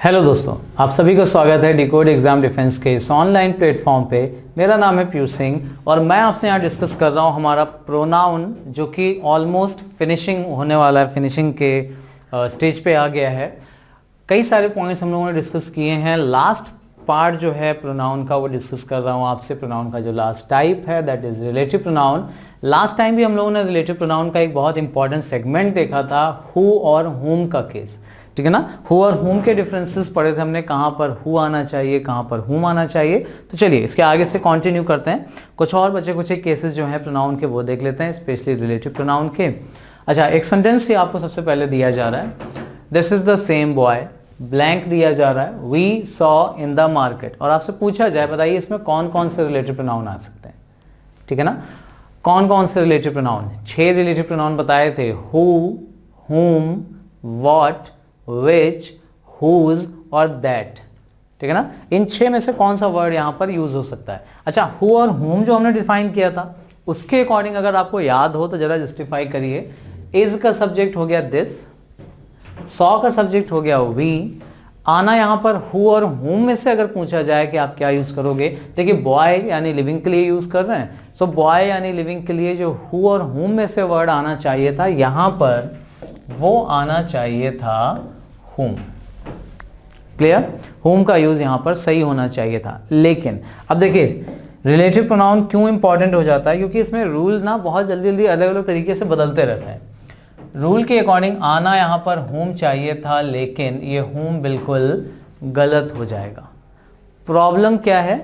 Hello दोस्तों, आप सभी का स्वागत है डिकोड एग्जाम डिफेंस के इस ऑनलाइन प्लेटफॉर्म पे। मेरा नाम है पीयूष सिंह और मैं आपसे यहाँ डिस्कस कर रहा हूँ हमारा प्रोनाउन, जो कि ऑलमोस्ट फिनिशिंग होने वाला है, फिनिशिंग के स्टेज पे आ गया है। कई सारे पॉइंट्स हम लोगों ने डिस्कस किए हैं। लास्ट पार्ट जो है प्रोनाउन का वो डिस्कस कर रहा हूँ आपसे। प्रोनाउन का जो लास्ट टाइप है that is relative pronoun. Last time भी हम लोगों ने रिलेटिव प्रोनाउन का एक बहुत इंपॉर्टेंट सेगमेंट देखा था, हु और हुम का केस, ठीक है ना। हु और हुम के डिफरेंसेस पढ़े थे हमने, कहाँ पर हु आना चाहिए, कहाँ पर हुम आना चाहिए। तो चलिए इसके आगे से कंटिन्यू करते हैं। कुछ और बचे कुछ एक केसेस जो हैं प्रोनाउन के वो देख लेते हैं, स्पेशली रिलेटिव प्रोनाउन के। अच्छा, एक सेंटेंस ही आपको सबसे पहले दिया जा रहा है, this is the same boy, blank दिया जा रहा है, we saw in the market. और आपसे पूछा जाए बताइए इसमें कौन कौन से रिलेटिव प्रोनाउन आ सकते हैं, ठीक है ना। कौन कौन से रिलेटिव प्रोनाउन, 6 रिलेटिव प्रोनाउन बताए थे, हु, हुम, व्हाट, which, whose और that, ठीक है ना। इन 6 में से कौन सा वर्ड यहां पर यूज हो सकता है। अच्छा, who और whom जो हमने डिफाइन किया था उसके अकॉर्डिंग अगर आपको याद हो तो जरा जस्टिफाई करिए। is का सब्जेक्ट हो गया this, saw का सब्जेक्ट हो गया we, आना यहां पर who और whom में से अगर पूछा जाए कि आप क्या यूज करोगे, देखिए बॉय यानी लिविंग के लिए यूज कर रहे हैं, सो बॉय यानी लिविंग के लिए जो who और whom में से वर्ड आना चाहिए था यहां पर वो आना चाहिए था whom। क्लियर, whom का यूज यहां पर सही होना चाहिए था। लेकिन अब देखिए रिलेटिव प्रोनाउन क्यों इंपॉर्टेंट हो जाता है, क्योंकि इसमें रूल ना बहुत जल्दी जल्दी अलग अलग तरीके से बदलते रहते हैं। रूल के अकॉर्डिंग आना यहां पर whom चाहिए था, लेकिन ये whom बिल्कुल गलत हो जाएगा। प्रॉब्लम क्या है,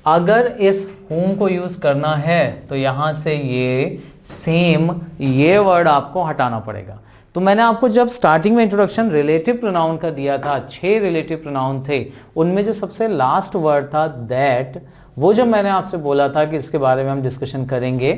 अगर इस whom को यूज करना है तो यहां से ये सेम ये वर्ड आपको हटाना पड़ेगा। तो मैंने आपको जब स्टार्टिंग में इंट्रोडक्शन रिलेटिव प्रोनाउन का दिया था, 6 रिलेटिव प्रोनाउन थे, उनमें जो सबसे लास्ट वर्ड था दैट, वो जब मैंने आपसे बोला था कि इसके बारे में हम डिस्कशन करेंगे,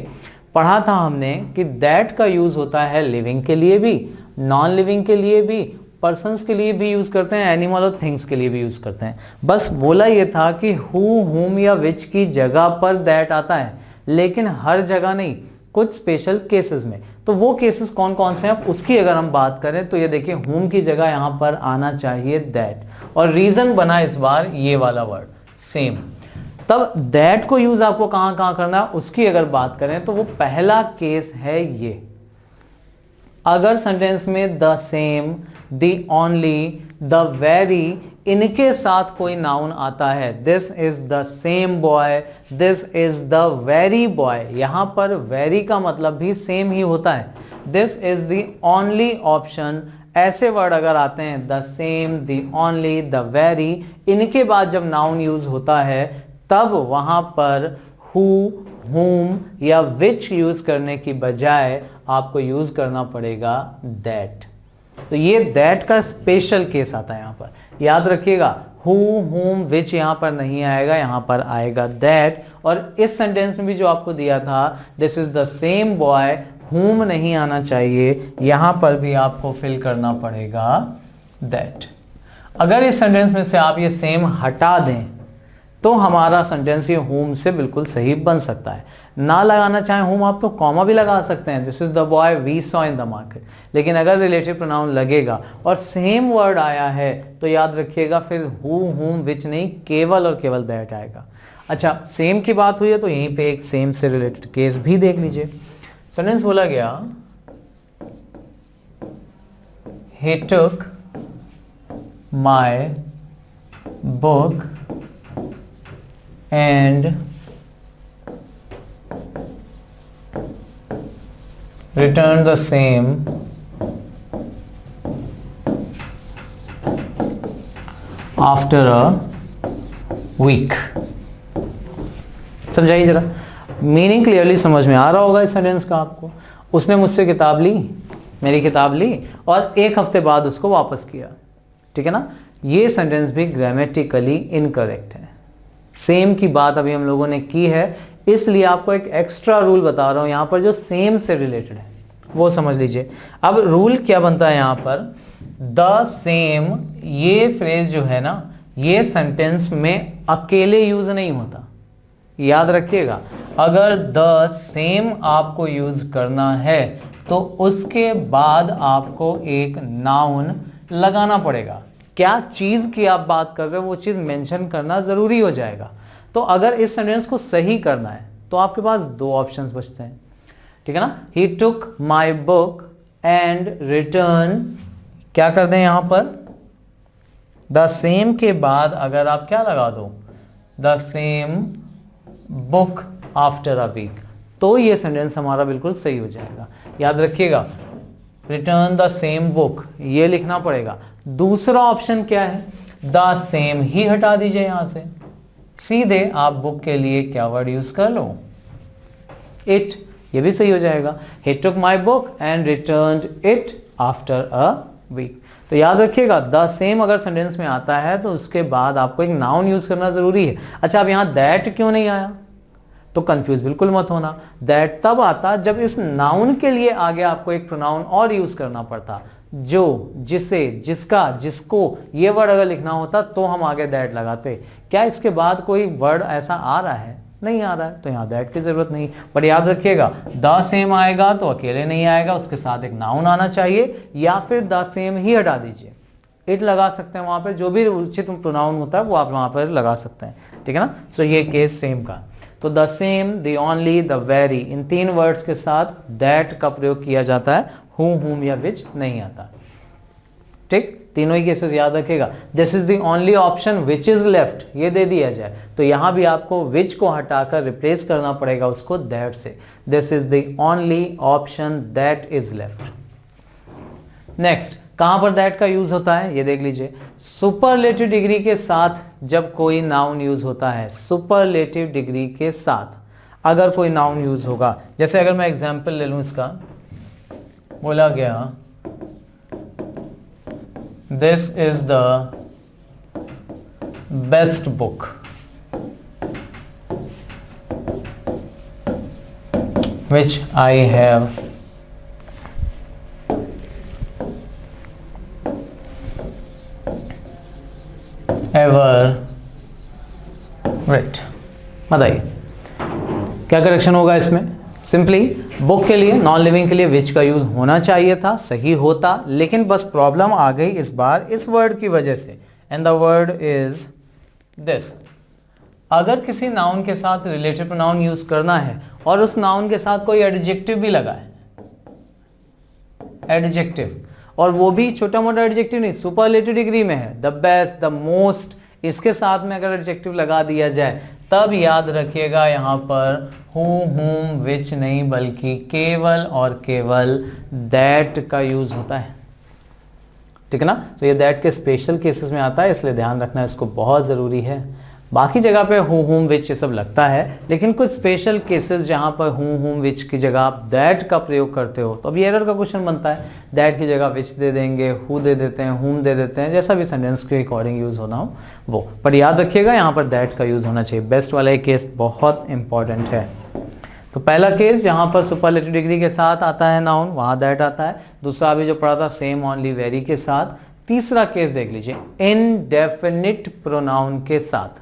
पढ़ा था हमने कि दैट का यूज होता है लिविंग के लिए भी, नॉन लिविंग के लिए भी, पर्सन्स के लिए भी यूज करते हैं, एनिमल और थिंग्स के लिए भी यूज करते हैं। बस बोला ये था कि हु, हुम या विच की जगह पर दैट आता है, लेकिन हर जगह नहीं, कुछ स्पेशल केसेस में। तो वो केसेस कौन कौन से हैं उसकी अगर हम बात करें तो ये देखिए whom की जगह यहां पर आना चाहिए that, और रीजन बना इस बार ये वाला वर्ड सेम। तब that को यूज आपको कहां कहां करना है उसकी अगर बात करें तो वो पहला केस है ये, अगर सेंटेंस में the same, the only, the very, इनके साथ कोई नाउन आता है, this is the same boy, this is the very boy, यहां पर वेरी का मतलब भी सेम ही होता है, this is the only option, ऐसे वर्ड अगर आते हैं the same, the only, the very, इनके बाद जब नाउन यूज होता है तब वहां पर हु, हुम या विच यूज करने की बजाय आपको यूज करना पड़ेगा दैट। तो ये दैट का स्पेशल केस आता है यहां पर, याद रखिएगा। हु, हुम, विच यहां पर नहीं आएगा, यहां पर आएगा दैट। और इस सेंटेंस में भी जो आपको दिया था this is the same boy, हुम नहीं आना चाहिए, यहां पर भी आपको फिल करना पड़ेगा दैट। अगर इस सेंटेंस में से आप ये सेम हटा दें तो हमारा सेंटेंस ये हुम से बिल्कुल सही बन सकता है। ना लगाना चाहें हुम आप तो कॉमा भी लगा सकते हैं, this is the boy we saw in the market. लेकिन अगर रिलेटिव प्रोनाउन लगेगा और सेम वर्ड आया है तो याद रखिएगा फिर हु, हुम, विच नहीं, केवल और केवल दैट आएगा। अच्छा, सेम की बात हुई है तो यहीं पे एक सेम से रिलेटेड केस भी देख लीजिए। सेंटेंस बोला गया, he took my book and returned the same after a week। समझाइए जरा, मीनिंग क्लियरली समझ में आ रहा होगा इस सेंटेंस का आपको। उसने मुझसे किताब ली, मेरी किताब ली और 1 हफ्ते बाद उसको वापस किया, ठीक है ना। ये सेंटेंस भी ग्रामेटिकली इनकरेक्ट है। सेम की बात अभी हम लोगों ने की है, इसलिए आपको एक एक्स्ट्रा रूल बता रहा हूं यहां पर जो सेम से रिलेटेड है वो समझ लीजिए। अब रूल क्या बनता है यहां पर, द सेम, ये फ्रेज जो है ना ये सेंटेंस में अकेले यूज नहीं होता, याद रखिएगा। अगर द सेम आपको यूज करना है तो उसके बाद आपको एक नाउन लगाना पड़ेगा। क्या चीज की आप बात कर रहे हो वो चीज मेंशन करना जरूरी हो जाएगा। तो अगर इस सेंटेंस को सही करना है तो आपके पास दो ऑप्शंस बचते हैं, ठीक है ना। ही took my book and return, क्या कर दें यहां पर द सेम के बाद अगर आप क्या लगा दो, the same book after a week, तो ये सेंटेंस हमारा बिल्कुल सही हो जाएगा। याद रखिएगा, रिटर्न द सेम बुक ये लिखना पड़ेगा। दूसरा ऑप्शन क्या है, द सेम ही हटा दीजिए यहां से, सीधे आप बुक के लिए क्या वर्ड यूज कर लो, इट, ये भी सही हो जाएगा। He took my book and returned it after a week. तो याद रखिएगा, द सेम अगर सेंटेंस में आता है तो उसके बाद आपको एक नाउन यूज करना जरूरी है। अच्छा, अब यहां दैट क्यों नहीं आया, तो कंफ्यूज बिल्कुल मत होना। दैट तब आता जब इस नाउन के लिए आगे आपको एक प्रोनाउन और यूज करना पड़ता, जो, जिसे, जिसका, जिसको, ये वर्ड अगर लिखना होता तो हम आगे दैट लगाते। क्या इसके बाद कोई वर्ड ऐसा आ रहा है, नहीं आ रहा है, तो यहां दैट की जरूरत नहीं। पर याद रखिएगा, द सेम आएगा तो अकेले नहीं आएगा, उसके साथ एक नाउन आना चाहिए, या फिर द सेम ही हटा दीजिए, इट लगा सकते हैं वहां पर, जो भी उचित प्रोनाउन होता है वो आप वहां पर लगा सकते हैं, ठीक है ना। सो ये केस सेम का। तो the same, the only, the very, इन तीन वर्ड्स के साथ दैट का प्रयोग किया जाता है, हुम या विच नहीं आता, ठीक। तीनों ही केसेस याद रखेगा। This is the only option which is left, ये दे दिया जाए तो यहां भी आपको विच को हटाकर रिप्लेस करना पड़ेगा उसको दैट से। This is the only option that is left. Next, कहां पर दैट का यूज होता है ये देख लीजिए। सुपरलेटिव डिग्री के साथ जब कोई नाउन यूज होता है, सुपरलेटिव डिग्री के साथ अगर कोई नाउन यूज होगा, जैसे अगर मैं एग्जांपल ले लूं इसका, बोला गया this is the best book which I have ever read. बताइए क्या करेक्शन होगा इसमें। सिंपली बुक के लिए, नॉन लिविंग के लिए विच का यूज होना चाहिए था, सही होता, लेकिन बस प्रॉब्लम आ गई इस बार इस वर्ड की वजह से, and the word is this. अगर किसी नाउन के साथ रिलेटिव प्रोनाउन यूज करना है और उस नाउन के साथ कोई एडजेक्टिव भी लगा है, एडजेक्टिव, और वो भी छोटा मोटा एडजेक्टिव नहीं, सुपरलेटिव डिग्री में है, द बेस्ट, द मोस्ट, इसके साथ में अगर एडजेक्टिव लगा दिया जाए तब याद रखिएगा यहां पर हुम विच नहीं बल्कि केवल और केवल दैट का यूज होता है, ठीक है ना। तो ये दैट के स्पेशल केसेस में आता है, इसलिए ध्यान रखना इसको बहुत जरूरी है। बाकी जगह पे हुम विच ये सब लगता है, लेकिन कुछ स्पेशल केसेस जहां पर हुम विच की जगह आप दैट का प्रयोग करते हो तो अब ये एरर का क्वेश्चन बनता है। दैट की जगह विच दे देंगे, हु दे देते हैं, हुम दे देते हैं, जैसा भी सेंटेंस के अकॉर्डिंग यूज होना हो वो, पर याद रखिएगा यहाँ पर दैट का यूज होना चाहिए। बेस्ट वाला एक केस बहुत इंपॉर्टेंट है। तो पहला केस जहां पर सुपरलेटिव डिग्री के साथ आता है नाउन, वहां दैट आता है। दूसरा अभी जो पढ़ा था सेम, ओनली, वेरी के साथ। तीसरा केस देख लीजिए, इनडेफिनिट प्रोनाउन के साथ,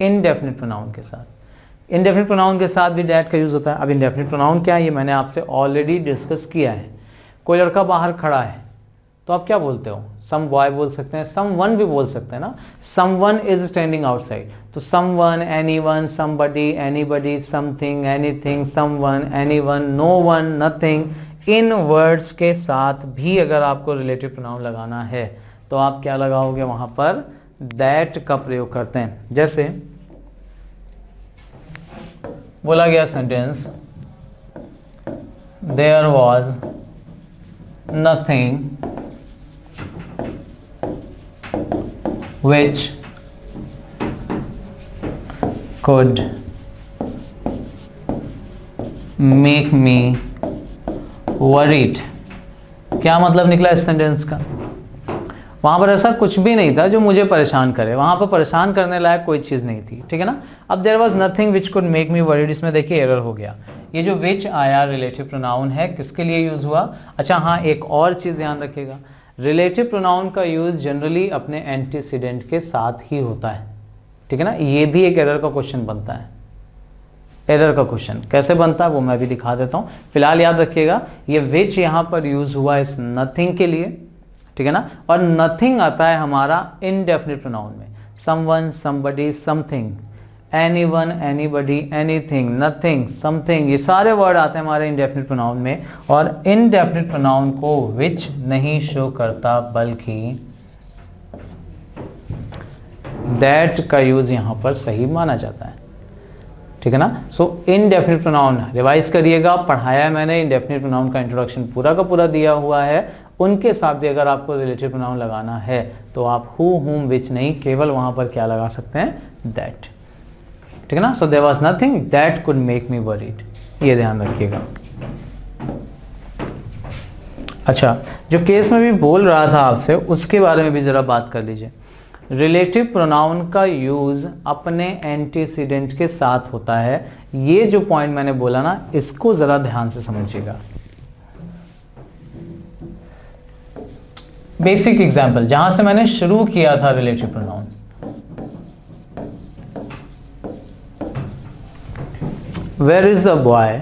इनडेफिनिट प्रोनाउन के साथ, इनडेफिनिट प्रोनाउन के साथ भी दैट का यूज होता है। अब इनडेफिनिट प्रोनाउन क्या है ये मैंने आपसे ऑलरेडी डिस्कस किया है। कोई लड़का बाहर खड़ा है तो आप क्या बोलते हो, सम बॉय बोल सकते हैं, सम वन भी बोल सकते हैं ना, someone is standing outside, तो someone, anyone, somebody, anybody, something, anything, someone, anyone, no one, nothing, इन वर्ड्स के साथ भी अगर आपको रिलेटिव प्रोनाउन लगाना है तो आप क्या लगाओगे, वहां पर दैट का प्रयोग करते हैं। जैसे बोला गया sentence, there was nothing which could make me worried। क्या मतलब निकला इस सेंटेंस का, वहां पर ऐसा कुछ भी नहीं था जो मुझे परेशान करे, वहां पर परेशान करने लायक कोई चीज नहीं थी, ठीक है ना। अब there was nothing which could make me worried, इसमें देखिए एरर हो गया। ये जो विच आया रिलेटिव प्रोनाउन है, किसके लिए यूज हुआ। अच्छा हाँ, एक और चीज ध्यान रखिएगा, रिलेटिव प्रोनाउन का यूज जनरली अपने एंटीसीडेंट के साथ ही होता है, ठीक है ना। ये भी एक एरर का क्वेश्चन बनता है। एरर का क्वेश्चन कैसे बनता है वो मैं भी दिखा देता हूं। फिलहाल याद रखिएगा ये विच यहां पर यूज हुआ इस नथिंग के लिए, ठीक है ना। और नथिंग आता है हमारा इनडेफिनिट प्रोनाउन में, someone, somebody, something, anyone, anybody, anything, nothing, something, ये सारे वर्ड आते हैं हमारे इनडेफिनिट प्रोनाउन में। और इनडेफिनिट प्रोनाउन को विच नहीं शो करता बल्कि दैट का यूज यहां पर सही माना जाता है, ठीक है ना। सो इनडेफिनिट प्रोनाउन रिवाइज करिएगा, पढ़ाया है मैंने, इनडेफिनिट प्रोनाउन का इंट्रोडक्शन पूरा का पूरा दिया हुआ है। उनके साथ भी अगर आपको रिलेटिव प्रोनाउन लगाना है तो आप हु, हुम, विच नहीं, केवल वहां पर क्या लगा सकते हैं, दैट, ठीक है ना। So there was nothing that could make me worried, ये ध्यान रखिएगा। अच्छा, जो केस में भी बोल रहा था आपसे उसके बारे में भी जरा बात कर लीजिए। रिलेटिव प्रोनाउन का यूज अपने एंटीसीडेंट के साथ होता है। ये जो पॉइंट मैंने बोला ना, इसको जरा ध्यान से समझिएगा। बेसिक एग्जांपल जहां से मैंने शुरू किया था relative pronoun, where is the boy,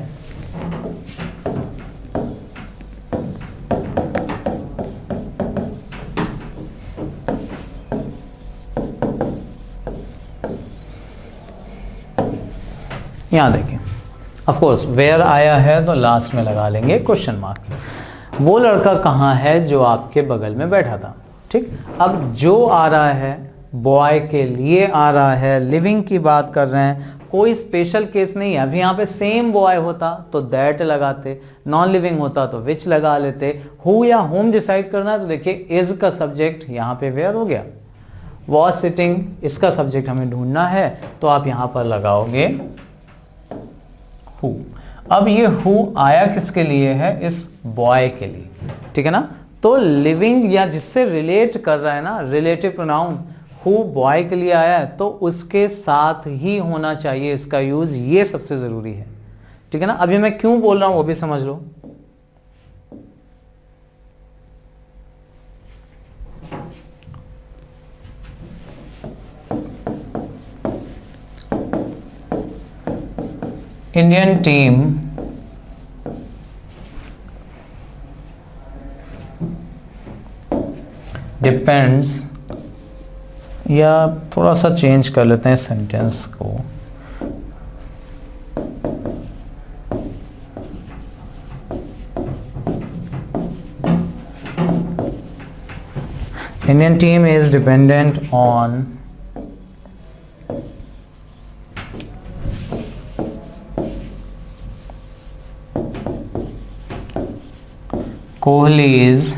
यहां देखिए, ऑफ कोर्स वेयर आया है तो लास्ट में लगा लेंगे क्वेश्चन मार्क। वो लड़का कहाँ है जो आपके बगल में बैठा था, ठीक। अब जो आ रहा है बॉय के लिए आ रहा है, लिविंग की बात कर रहे हैं, कोई स्पेशल केस नहीं है। अभी यहाँ पे सेम बॉय होता तो दैट लगाते, नॉन लिविंग होता तो विच लगा लेते। हु या होम डिसाइड करना है तो देखिए इज का सब्जेक्ट यहाँ पे वेयर हो गया, वॉज सिटिंग इसका सब्जेक्ट हमें ढूंढना है तो आप यहाँ पर लगाओगे हु। अब ये हु आया किसके लिए है, इस बॉय के लिए, ठीक है ना। तो लिविंग या जिससे रिलेट कर रहा है ना, रिलेटिव प्रोनाउन, हु बॉय के लिए आया है तो उसके साथ ही होना चाहिए इसका यूज, ये सबसे जरूरी है, ठीक है ना। अभी मैं क्यों बोल रहा हूं वो भी समझ लो। इंडियन टीम डिपेंड्स, या थोड़ा सा चेंज कर लेते हैं सेंटेंस को, Indian team is dependent on Kohli's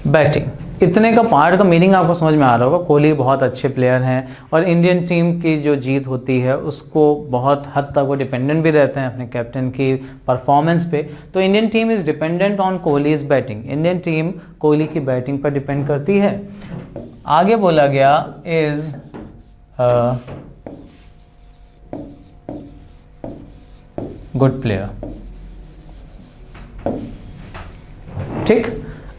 batting. इतने का पार्ट का मीनिंग आपको समझ में आ रहा होगा। कोहली बहुत अच्छे प्लेयर हैं और इंडियन टीम की जो जीत होती है उसको बहुत हद तक वो डिपेंडेंट भी रहते हैं अपने कैप्टन की परफॉर्मेंस पे। तो Indian team is dependent on Kohli's batting, Indian team Kohli की बैटिंग पर डिपेंड करती है। आगे बोला गया इज गुड प्लेयर, ठीक।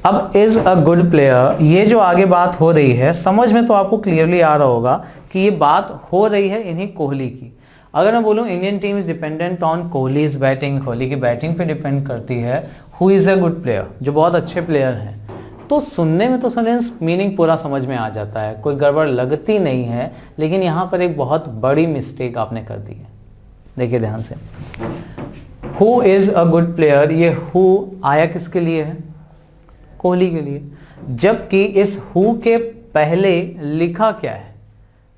अब इज अ गुड प्लेयर, ये जो आगे बात हो रही है समझ में तो आपको क्लियरली आ रहा होगा कि ये बात हो रही है इन्हीं कोहली की। अगर मैं बोलूं Indian team is dependent on Kohli's batting, Kohli की बैटिंग पे डिपेंड करती है, who is a good player, जो बहुत अच्छे प्लेयर हैं, तो सुनने में तो सेंटेंस मीनिंग पूरा समझ में आ जाता है, कोई गड़बड़ लगती नहीं है। लेकिन यहां पर एक बहुत बड़ी मिस्टेक आपने कर दी है, देखिए ध्यान से। Who is a good player, ये हु आया किसके लिए है, कोहली के लिए, जबकि इस हु के पहले लिखा क्या है,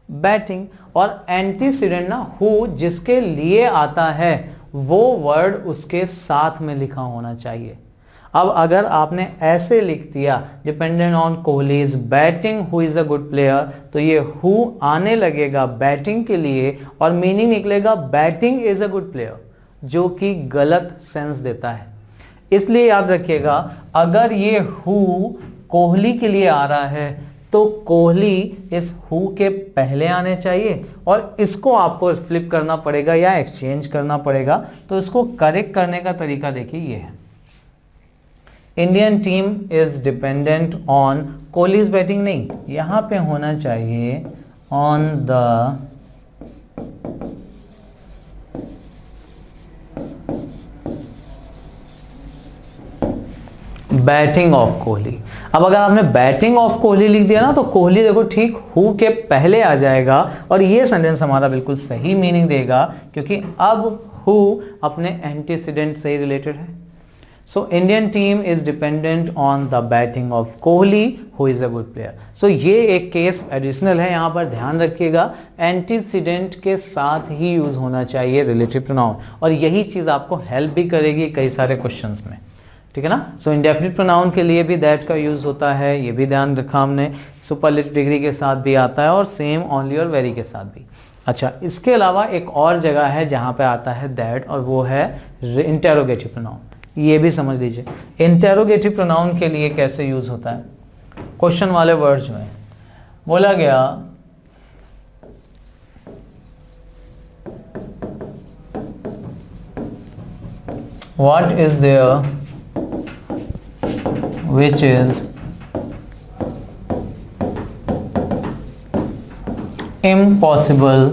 बैटिंग। और एंटीसीडेंट ना, हु जिसके लिए आता है वो वर्ड उसके साथ में लिखा होना चाहिए। अब अगर आपने ऐसे लिख दिया dependent on Kohli's batting who is a good player, तो ये हु आने लगेगा बैटिंग के लिए और मीनिंग निकलेगा batting is a good player, जो कि गलत सेंस देता है। इसलिए याद रखिएगा, अगर ये हु कोहली के लिए आ रहा है तो कोहली इस हु के पहले आने चाहिए और इसको आपको फ्लिप करना पड़ेगा या एक्सचेंज करना पड़ेगा। तो इसको करेक्ट करने का तरीका देखिए, ये है Indian team is dependent on Kohli's batting, नहीं, यहां पे होना चाहिए on the batting of Kohli. अब अगर आपने बैटिंग ऑफ कोहली लिख दिया ना तो कोहली देखो ठीक हु के पहले आ जाएगा और ये सेंटेंस हमारा बिल्कुल सही मीनिंग देगा क्योंकि अब हु अपने एंटीसीडेंट से रिलेटेड है। So Indian team is dependent on the batting of Kohli who is a good player. So ये एक केस एडिशनल है, यहाँ पर ध्यान रखिएगा एंटीसीडेंट के साथ ही यूज होना चाहिए रिलेटिव प्रोनाउन, और यही चीज आपको हेल्प भी करेगी कई सारे क्वेश्चंस में, ठीक है ना। सो इंडेफिनिट प्रोनाउन के लिए भी दैट का यूज होता है, ये भी ध्यान रखा हमने। सुपरलेटिव डिग्री के साथ भी आता है और सेम, ओनली और वेरी के साथ भी। अच्छा, इसके अलावा एक और जगह है जहां पे आता है दैट, और वो है इंटेरोगेटिव प्रोनाउन। ये भी समझ लीजिए इंटेरोगेटिव प्रोनाउन के लिए कैसे यूज होता है। क्वेश्चन वाले वर्ड्स में बोला गया what is there which is impossible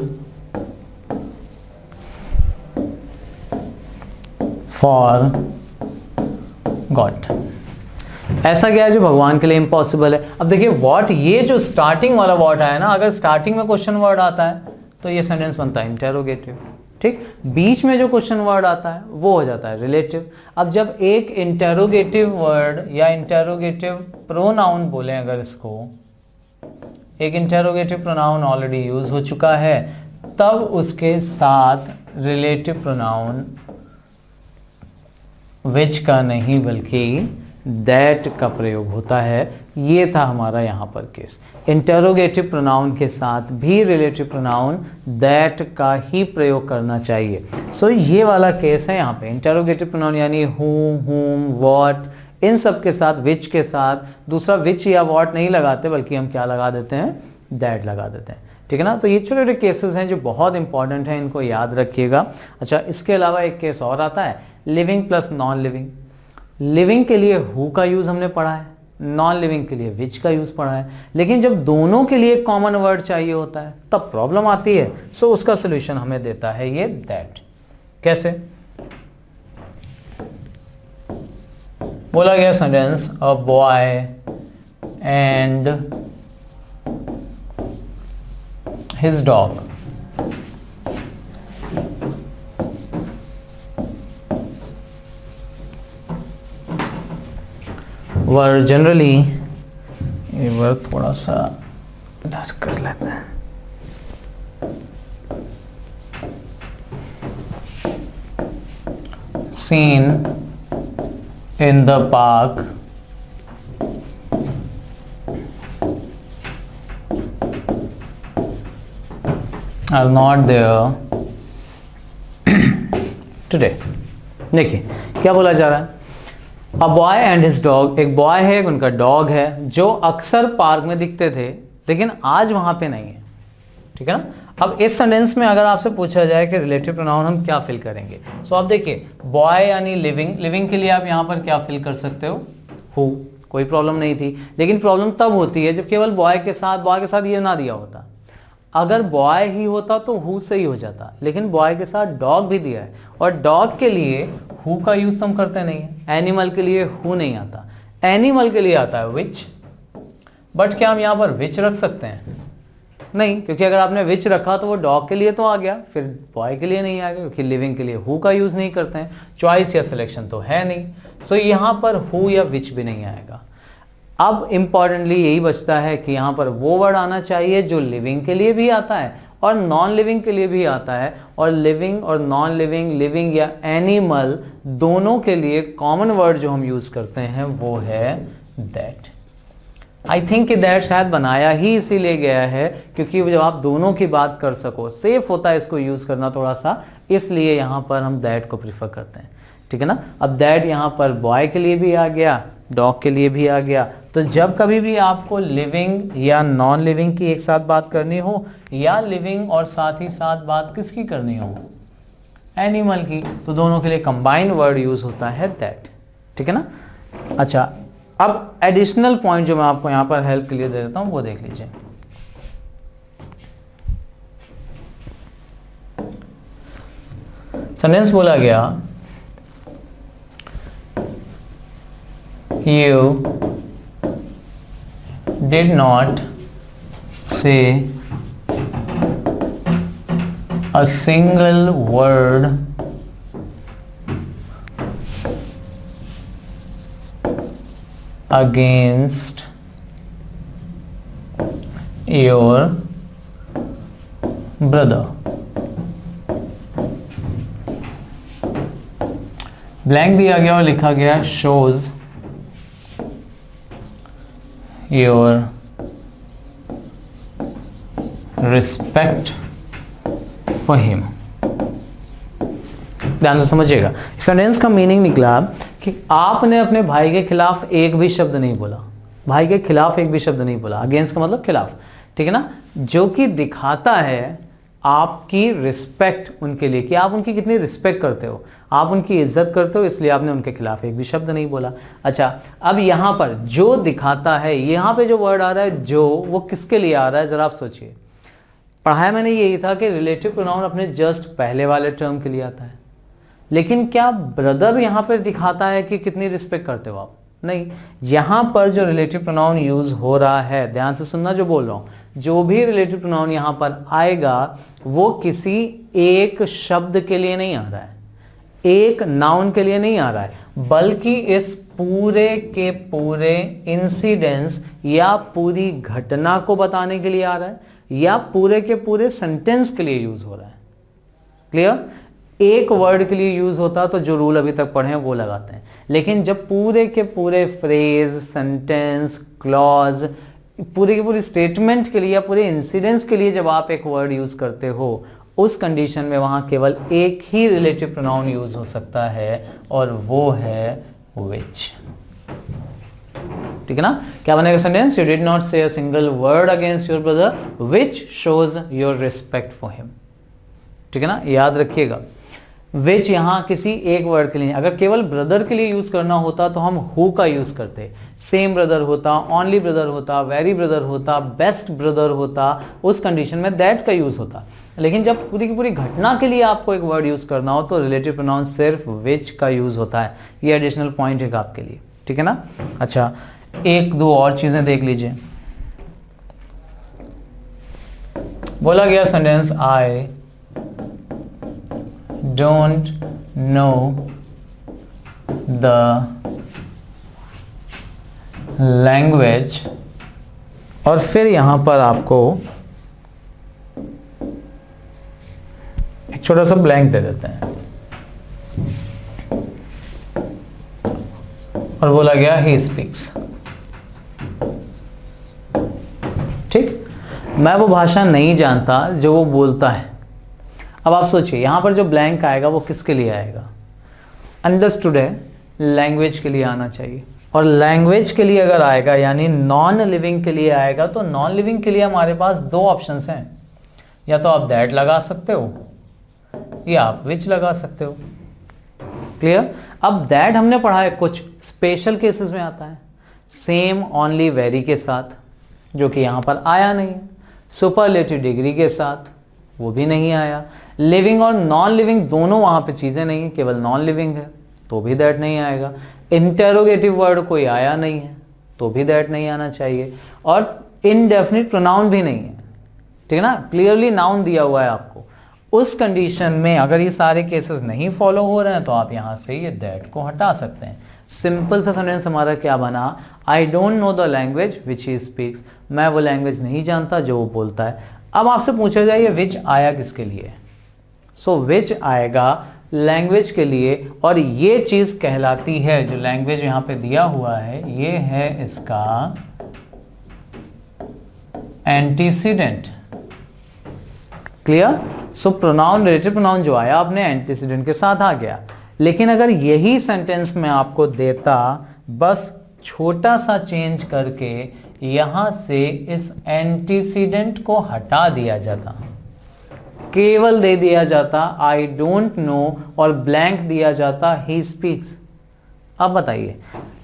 for God। ऐसा क्या है जो भगवान के लिए इम्पॉसिबल है। अब देखिए व्हाट, ये जो स्टार्टिंग वाला वर्ड आया ना, अगर स्टार्टिंग में क्वेश्चन वर्ड आता है तो ये सेंटेंस बनता है इंटेरोगेटिव, ठीक। बीच में जो क्वेश्चन वर्ड आता है वो हो जाता है रिलेटिव। अब जब एक इंटेरोगेटिव वर्ड या इंटेरोगेटिव प्रोनाउन बोले, अगर इसको एक इंटेरोगेटिव प्रोनाउन ऑलरेडी यूज हो चुका है, तब उसके साथ रिलेटिव प्रोनाउन विच का नहीं बल्कि दैट का प्रयोग होता है। ये था हमारा यहाँ पर केस, इंटेरोगेटिव प्रोनाउन के साथ भी रिलेटिव प्रोनाउन दैट का ही प्रयोग करना चाहिए। सो ये वाला केस है यहाँ पे, इंटेरोगेटिव प्रोनाउन यानी हु, हुम, व्हाट, इन सब के साथ, विच के साथ दूसरा विच या व्हाट नहीं लगाते बल्कि हम क्या लगा देते हैं, दैट लगा देते हैं, ठीक है ना। तो ये छोटे छोटे केसेस हैं जो बहुत इंपॉर्टेंट हैं, इनको याद रखिएगा। अच्छा, इसके अलावा एक केस और आता है living plus non living. Living के लिए हु का यूज हमने पढ़ा है, नॉन लिविंग के लिए विच का यूज पढ़ा है, लेकिन जब दोनों के लिए कॉमन वर्ड चाहिए होता है तब प्रॉब्लम आती है। सो उसका सोल्यूशन हमें देता है ये दैट। कैसे बोला गया sentence, a boy and his dog were generally, ये वर्ड थोड़ा सा इधर कर लेते हैं, seen in the park are not there today. देखिए क्या बोला जा रहा है, a boy and his dog, एक बॉय है, उनका डॉग है, जो अक्सर पार्क में दिखते थे लेकिन आज वहां पे नहीं है, ठीक है ना। अब इस सेंटेंस में अगर आपसे पूछा जाए कि रिलेटिव प्रोनाउन हम क्या फिल करेंगे, सो आप देखिए बॉय यानी लिविंग, लिविंग के लिए आप यहां पर क्या फिल कर सकते हो, हु, कोई प्रॉब्लम नहीं थी। लेकिन प्रॉब्लम तब होती है जब केवल बॉय के साथ ये ना दिया होता। अगर बॉय ही होता तो हु से ही हो जाता, लेकिन बॉय के साथ डॉग भी दिया है, और डॉग के लिए हु का यूज हम करते नहीं है। एनिमल के लिए हु नहीं आता, एनिमल के लिए आता है विच। बट क्या हम यहां पर विच रख सकते हैं? नहीं, क्योंकि अगर आपने विच रखा तो वो डॉग के लिए तो आ गया, फिर बॉय के लिए नहीं आ गया, क्योंकि लिविंग के लिए हु का यूज नहीं करते हैं, चॉइस या सिलेक्शन तो है नहीं। सो यहां पर हु या विच भी नहीं आएगा। अब इंपॉर्टेंटली यही बचता है कि यहां पर वो वर्ड आना चाहिए जो लिविंग के लिए भी आता है और नॉन लिविंग के लिए भी आता है, और लिविंग और नॉन लिविंग, लिविंग या एनिमल, दोनों के लिए कॉमन वर्ड जो हम यूज करते हैं वो है दैट। आई थिंक कि दैट शायद बनाया ही इसीलिए गया है क्योंकि जब आप दोनों की बात कर सको, सेफ होता है इसको यूज करना थोड़ा सा, इसलिए यहां पर हम दैट को प्रीफर करते हैं, ठीक है ना। अब दैट यहां पर बॉय के लिए भी आ गया, डॉग के लिए भी आ गया। तो जब कभी भी आपको लिविंग या नॉन लिविंग की एक साथ बात करनी हो, या लिविंग और साथ ही साथ बात किसकी करनी हो, एनिमल की, तो दोनों के लिए कंबाइंड वर्ड यूज होता है दैट, ठीक है ना। अच्छा, अब एडिशनल पॉइंट जो मैं आपको यहां पर हेल्प के लिए दे देता हूं वो देख लीजिए। सेंटेंस बोला गया you did not say a single word against your brother. Blank दिया गया और लिखा गया shows your respect for him. ध्यान से समझिएगा, सेंटेंस का मीनिंग निकला कि आपने अपने भाई के खिलाफ एक भी शब्द नहीं बोला, भाई के खिलाफ एक भी शब्द नहीं बोला। अगेंस्ट का मतलब खिलाफ, ठीक है ना, जो कि दिखाता है आपकी रिस्पेक्ट उनके लिए, कि आप उनकी कितनी रिस्पेक्ट करते हो, आप उनकी इज्जत करते हो, इसलिए आपने उनके खिलाफ एक भी शब्द नहीं बोला। अच्छा, अब यहां पर जो दिखाता है, यहां पे जो वर्ड आ रहा है जो, वो किसके लिए आ रहा है, जरा आप सोचिए। पढ़ाया मैंने यही था कि रिलेटिव प्रोनाउन अपने जस्ट पहले वाले टर्म के लिए आता है, लेकिन क्या ब्रदर यहां पर दिखाता है कि कितनी रिस्पेक्ट करते हो आप? नहीं। यहां पर जो रिलेटिव प्रोनाउन यूज हो रहा है, ध्यान से सुनना जो बोल रहा हूं, जो भी रिलेटिव प्रोनाउन यहां पर आएगा वो किसी एक शब्द के लिए नहीं आ रहा है, एक नाउन के लिए नहीं आ रहा है, बल्कि इस पूरे के पूरे इंसिडेंस या पूरी घटना को बताने के लिए आ रहा है, या पूरे के पूरे सेंटेंस के लिए यूज हो रहा है। क्लियर? एक वर्ड के लिए यूज होता तो जो रूल अभी तक पढ़े हैं वो लगाते हैं, लेकिन जब पूरे के पूरे फ्रेज, सेंटेंस, क्लॉज, पूरे के पूरे स्टेटमेंट के लिए या पूरे इंसिडेंट्स के लिए जब आप एक वर्ड यूज करते हो, उस कंडीशन में वहां केवल एक ही रिलेटिव प्रोनाउन यूज हो सकता है और वो है विच। ठीक है ना? क्या बनेगा सेंटेंस? यू डिड नॉट से a single word against your brother which shows your respect for him. ठीक है ना? याद रखिएगा, विच यहां किसी एक वर्ड के लिए, अगर केवल ब्रदर के लिए यूज करना होता तो हम हु का यूज करते, सेम ब्रदर होता, ओनली ब्रदर होता, वेरी ब्रदर होता, बेस्ट ब्रदर होता, उस कंडीशन में दैट का यूज होता। लेकिन जब पूरी की पूरी घटना के लिए आपको एक वर्ड यूज करना हो तो रिलेटिव प्रोनाउन सिर्फ विच का यूज होता है। ये एडिशनल पॉइंट है आपके लिए। ठीक है ना? अच्छा, एक दो और चीजें देख लीजिए। बोला गया sentence, I don't know the language, और फिर यहां पर आपको एक छोटा सा ब्लैंक दे देते हैं और बोला गया he speaks। ठीक, मैं वो भाषा नहीं जानता जो वो बोलता है। अब आप सोचिए, यहां पर जो ब्लैंक आएगा वो किसके लिए आएगा? अंडरस्टूड है, लैंग्वेज के लिए आना चाहिए। और लैंग्वेज के लिए अगर आएगा यानी नॉन लिविंग के लिए आएगा, तो नॉन लिविंग के लिए हमारे पास दो ऑप्शंस हैं, या तो आप दैट लगा सकते हो या आप विच लगा सकते हो। क्लियर? अब दैट हमने पढ़ा है, कुछ स्पेशल केसेस में आता है, सेम, ओनली, वेरी के साथ, जो कि यहां पर आया नहीं। सुपरलेटिव डिग्री के साथ, वो भी नहीं आया। लिविंग और नॉन लिविंग दोनों वहां पे चीजें नहीं है, केवल नॉन लिविंग है तो भी दैट नहीं आएगा। इंटेरोगेटिव वर्ड कोई आया नहीं है तो भी दैट नहीं आना चाहिए, और इनडेफिनिट प्रोनाउन भी नहीं है। ठीक है ना? क्लियरली नाउन दिया हुआ है आपको। उस कंडीशन में अगर ये सारे केसेस नहीं फॉलो हो रहे हैं तो आप यहां से ये दैट को हटा सकते हैं। सिंपल सा सेंटेंस हमारा क्या बना? I don't know the language which he speaks. मैं वो लैंग्वेज नहीं जानता जो वो बोलता है। अब आपसे पूछा जाए ये विच आया किसके लिए? सो विच आएगा लैंग्वेज के लिए, और ये चीज कहलाती है, जो लैंग्वेज यहां पे दिया हुआ है, ये है इसका एंटीसीडेंट। क्लियर? सो प्रोनाउन, रिलेटिव प्रोनाउन जो आया आपने एंटीसीडेंट के साथ आ गया। लेकिन अगर यही सेंटेंस में आपको देता, बस छोटा सा चेंज करके यहां से इस एंटीसीडेंट को हटा दिया जाता, केवल दे दिया जाता आई डोंट नो और ब्लैंक दिया जाता ही स्पीक्स। अब बताइए,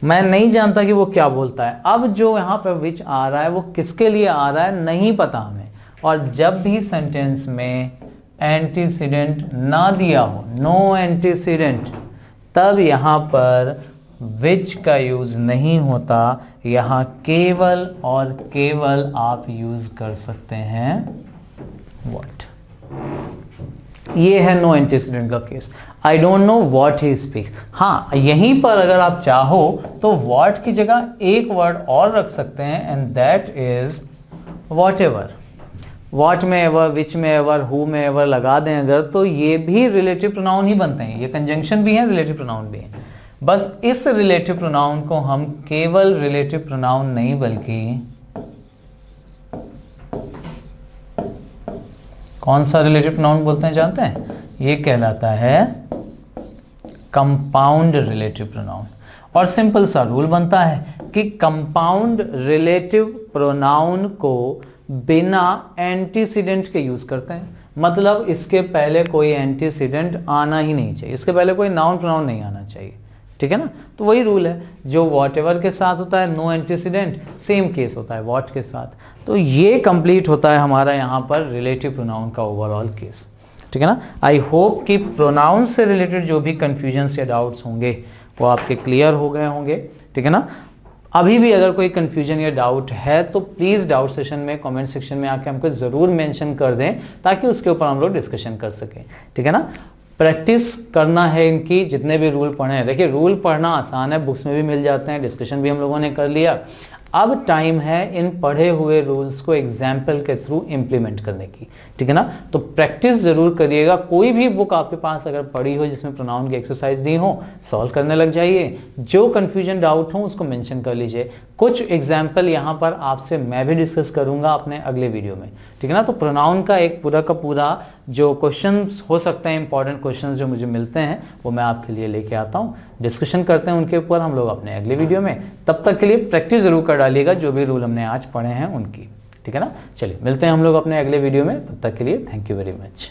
मैं नहीं जानता कि वो क्या बोलता है। अब जो यहां पर विच आ रहा है वो किसके लिए आ रहा है नहीं पता हमें। और जब भी सेंटेंस में एंटीसीडेंट ना दिया हो, नो एंटीसीडेंट, तब यहां पर विच का यूज नहीं होता, यहां केवल और केवल आप यूज कर सकते हैं व्हाट। ये है नो एंटीसीडेंट का case. I don't know what he speak. हाँ, यहीं पर अगर आप चाहो तो व्हाट की जगह एक वर्ड और रख सकते हैं and that is what ever. What में एवर, विच में एवर, हु में एवर लगा दें अगर, तो ये भी रिलेटिव प्रोनाउन ही बनते हैं। ये कंजंक्शन भी है, रिलेटिव प्रोनाउन भी है। बस इस रिलेटिव प्रोनाउन को हम केवल रिलेटिव प्रोनाउन नहीं बल्कि कौन सा रिलेटिव प्रोनाउन बोलते हैं जानते हैं? ये कहलाता है कंपाउंड रिलेटिव प्रोनाउन। और सिंपल सा रूल बनता है कि कंपाउंड रिलेटिव प्रोनाउन को बिना एंटीसीडेंट के यूज करते हैं। मतलब इसके पहले कोई एंटीसीडेंट आना ही नहीं चाहिए, इसके पहले कोई नाउन प्रोनाउन नहीं आना चाहिए, ठीक है ना। तो वही रूल है जो वॉटएवर के साथ होता है, नो एंटीसीडेंट, सेम केस होता है वॉट के साथ। तो ये कंप्लीट होता है हमारा यहाँ पर रिलेटिव प्रोनाउन का ओवरऑल केस, ठीक है ना। आई होप कि प्रोनाउन से रिलेटेड जो भी कंफ्यूजन्स या डाउट्स होंगे वो आपके क्लियर हो गए होंगे, ठीक है ना। अभी भी अगर कोई कंफ्यूजन या डाउट है तो प्लीज़ डाउट सेशन में, कमेंट सेक्शन में आके हमको ज़रूर मेंशन कर दें ताकि उसके ऊपर हम लोग डिस्कशन कर सकें, ठीक है ना। प्रैक्टिस करना है इनकी, जितने भी रूल पढ़े हैं। देखिए रूल पढ़ना आसान है, बुक्स में भी मिल जाते हैं, डिस्कशन भी हम लोगों ने कर लिया। अब टाइम है इन पढ़े हुए रूल्स को एग्जाम्पल के थ्रू इम्प्लीमेंट करने की, ठीक है ना। तो प्रैक्टिस जरूर करिएगा। कोई भी बुक आपके पास अगर पढ़ी हो जिसमें प्रोनाउन की एक्सरसाइज दी हो, सॉल्व करने लग जाइए। जो कंफ्यूजन डाउट हो उसको मेंशन कर लीजिए। कुछ एग्जाम्पल यहाँ पर आपसे मैं भी डिस्कस करूंगा अपने अगले वीडियो में, ठीक है ना। तो प्रोनाउन का एक पूरा का पूरा जो क्वेश्चंस हो सकते हैं, इंपॉर्टेंट क्वेश्चंस जो मुझे मिलते हैं, वो मैं आपके लिए लेके आता हूँ। डिस्कशन करते हैं उनके ऊपर हम लोग अपने अगले वीडियो में। तब तक के लिए प्रैक्टिस जरूर कर डालिएगा जो भी रूल हमने आज पढ़े हैं उनकी, ठीक है ना। चलिए मिलते हैं हम लोग अपने अगले वीडियो में, तब तक के लिए थैंक यू वेरी मच।